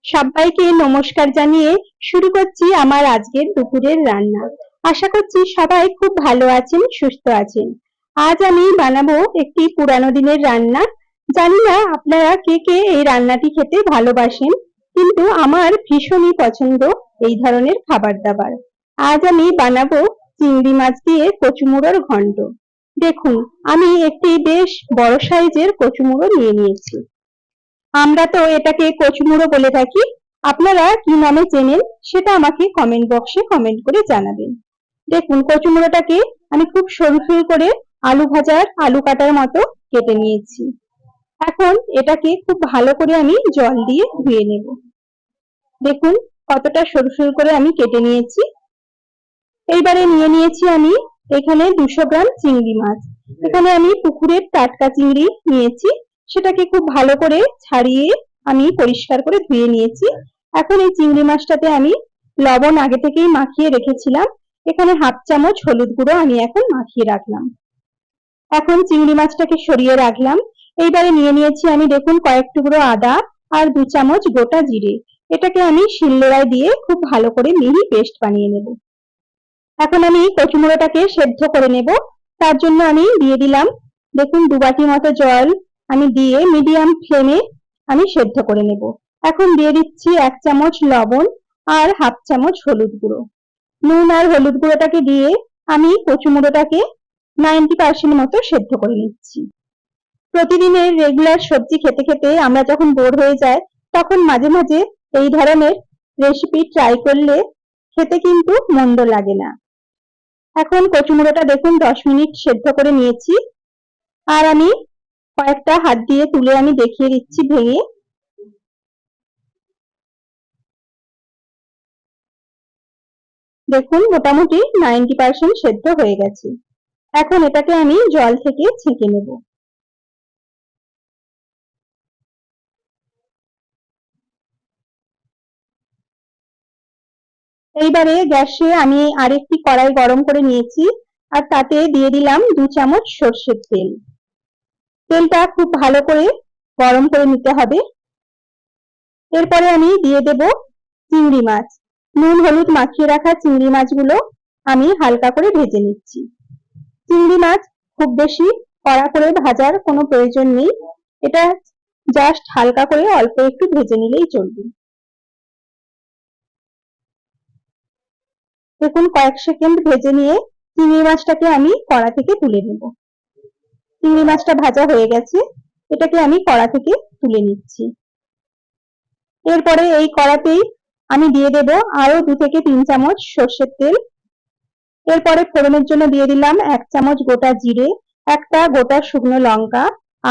সবাইকে নমস্কার জানিয়ে শুরু করছি আমার আজকের দুপুরের রান্না। আশা করছি সবাই খুব ভালো আছেন, সুস্থ আছেন। আজ আমি বানাবো একটি পুরানো দিনের রান্না। জানি না আপনারা কে কে এই রান্নাটি খেতে ভালোবাসেন, কিন্তু আমার ভীষণই পছন্দ এই ধরনের খাবার দাবার। আজ আমি বানাবো চিংড়ি মাছ দিয়ে কচুমুড়োর ঘন্ট। দেখুন, আমি একটি বেশ বড় সাইজের কচুমুড়ো নিয়ে নিয়েছি। আমরা তো এটাকে কচুমুড়ো বলে থাকি। আপনারা কি নামে চেনেন সেটা আমাকে কমেন্ট বক্সে কমেন্ট করে জানাবেন। দেখুন, কচুমুড়োটাকে আমি খুব সরু সরু করে আলু ভাজার আলু কাটার মতো কেটে নিয়েছি। এখন এটাকে খুব ভালো করে আমি জল দিয়ে ধুয়ে নেব। দেখুন কতটা সরু সরু করে আমি কেটে নিয়েছি। এইবারে নিয়ে নিয়েছি আমি এখানে 200 গ্রাম চিংড়ি মাছ। এখানে আমি পুকুরের টাটকা চিংড়ি নিয়েছি, সেটাকে খুব ভালো করে ছাড়িয়ে আমি পরিষ্কার করে ধুয়ে নিয়েছি। এখন এই চিংড়ি মাছটাতে আমি লবণ আগে থেকেই মাখিয়ে রেখেছিলাম। এখানে হাফ চামচ হলুদ গুঁড়ো আমি এখন মাখিয়ে রাখলাম। এখন চিংড়ি মাছটাকে সরিয়ে রাখলাম। এইবারে নিয়ে নিয়েছি আমি, দেখুন, কয়েক টুকরো আদা আর 2 চামচ গোটা জিরে। এটাকে আমি শিলনোড়ায় দিয়ে খুব ভালো করে মিহি পেস্ট বানিয়ে নেব। এখন আমি কচুমুড়োটাকে সেদ্ধ করে নেব। তার জন্য আমি দিয়ে দিলাম, দেখুন, 2 বাটি মতো জল আমি দিয়ে মিডিয়াম ফ্লেমে আমি সেদ্ধ করে নেব। এখন দিয়ে দিচ্ছি 1 চামচ লবণ আর হাফ চামচ হলুদ গুঁড়ো। নুন আর হলুদ গুঁড়োটাকে দিয়ে আমি কচুমুড়োটাকে 90% মতো সেদ্ধ করে নিচ্ছি। প্রতিদিনের রেগুলার সবজি খেতে খেতে আমরা যখন বোর হয়ে যাই, তখন মাঝে মাঝে এই ধরনের রেসিপি ট্রাই করলে খেতে কিন্তু মন্দ লাগে না। এখন কচুমুড়োটা দেখুন 10 মিনিট সেদ্ধ করে নিয়েছি। আর আমি কয়েকটা হাত দিয়ে তুলে আমি দেখিয়ে দিচ্ছি ভেঙে। দেখুন মোটামুটি 90% সেদ্ধ হয়ে গেছে। এখন এটাকে আমি জল থেকে ছেঁকে নেব। এইবারে গ্যাসে আমি আরেকটি কড়াই গরম করে নিয়েছি, আর তাতে দিয়ে দিলাম 2 চামচ সর্ষের তেল। তেলটা খুব ভালো করে গরম করে নিতে হবে। এরপরে আমি দিয়ে দেব চিংড়ি মাছ। নুন হলুদ মাখিয়ে রাখা চিংড়ি মাছগুলো আমি হালকা করে ভেজে নিচ্ছি। চিংড়ি মাছ খুব বেশি কড়া করে ভাজার কোনো প্রয়োজন নেই, এটা জাস্ট হালকা করে অল্প একটু ভেজে নিলেই চলবে। দেখুন কয়েক সেকেন্ড ভেজে নিয়ে চিংড়ি মাছটাকে আমি কড়া থেকে তুলে নেব। চিংড়ি মাছটা ভাজা হয়ে গেছে, এটাকে আমি কড়া থেকে তুলে নিচ্ছি। এরপরে এই কড়াতেই আমি দিয়ে দেব আরো 2 থেকে 3 চামচ সর্ষের তেল। এরপরে ফোড়নের জন্য দিয়ে দিলাম 1 চামচ গোটা জিরে, একটা গোটা শুকনো লঙ্কা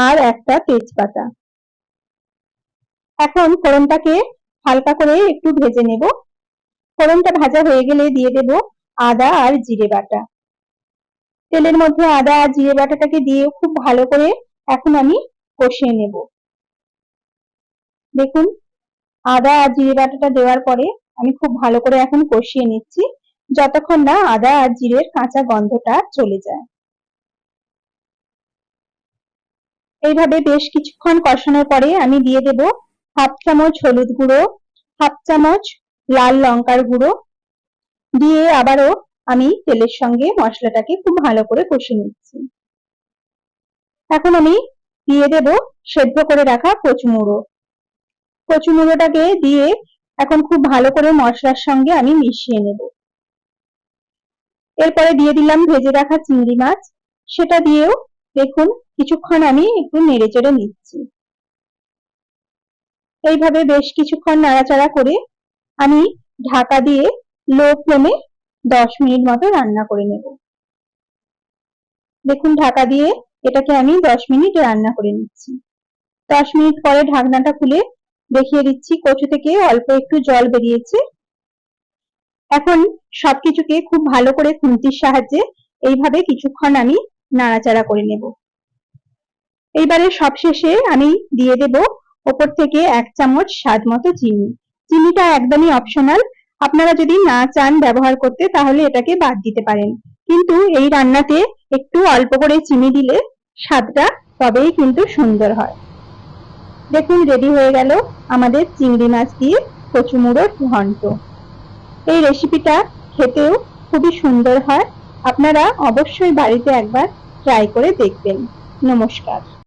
আর একটা তেজপাতা। এখন ফোড়নটাকে হালকা করে একটু ভেজে নেব। ফোড়নটা ভাজা হয়ে গেলে দিয়ে দেব আদা আর জিরে বাটা। তেলের মধ্যে আদা আর জিরে বাটাটাকে দিয়ে খুব ভালো করে এখন আমি কষিয়ে নেব। দেখুন আদা আর জিরে বাটাটা দেওয়ার পরে আমি খুব ভালো করে এখন কষিয়ে নিচ্ছি, যতক্ষণ না আদা আর জিরের কাঁচা গন্ধটা চলে যায়। এইভাবে বেশ কিছুক্ষণ কষানোর পরে আমি দিয়ে দেব হাফ চামচ হলুদ গুঁড়ো, হাফ চামচ লাল লঙ্কার গুঁড়ো দিয়ে আবারও আমি তেলের সঙ্গে মশলাটাকে খুব ভালো করে কষিয়ে নিচ্ছি। এখন আমি দিয়ে দেব সেদ্ধ করে রাখা কচুমুড়ো। কচুমুড়োটাকে দিয়ে এখন খুব ভালো করে মশলার সঙ্গে আমি মিশিয়ে নেব। এরপরে দিয়ে দিলাম ভেজে রাখা চিংড়ি মাছ, সেটা দিয়েও দেখুন কিছুক্ষণ আমি একটু নেড়েচেড়ে নিচ্ছি। এইভাবে বেশ কিছুক্ষণ নাড়াচাড়া করে আমি ঢাকা দিয়ে লো ফ্লেমে 10 মিনিট মতো রান্না করে নেব। দেখুন ঢাকা দিয়ে এটাকে আমি 10 মিনিট রান্না করে নিচ্ছি। 10 মিনিট পরে ঢাকনাটা খুলে দেখিয়ে দিচ্ছি, কচু থেকে অল্প একটু জল বেরিয়েছে। এখন সবকিছুকে খুব ভালো করে খুন্তির সাহায্যে এইভাবে কিছুক্ষণ আমি নাড়াচাড়া করে নেব। এইবারে সবশেষে আমি দিয়ে দেব ওপর থেকে 1 চামচ স্বাদ মতো চিনি। চিনিটা একদমই অপশনাল, আপনারা যদি না চান ব্যবহার করতে তাহলে এটাকে বাদ দিতে পারেন, কিন্তু এই রান্নাতে একটু অল্প করে চিনি দিলে স্বাদটা তবেই কিন্তু সুন্দর হয়। দেখুন রেডি হয়ে গেল আমাদের চিংড়ি মাছ দিয়ে কচুমুড়োর ঘন্ট। এই রেসিপিটা খেতেও খুবই সুন্দর হয়। আপনারা অবশ্যই বাড়িতে একবার ট্রাই করে দেখবেন। নমস্কার।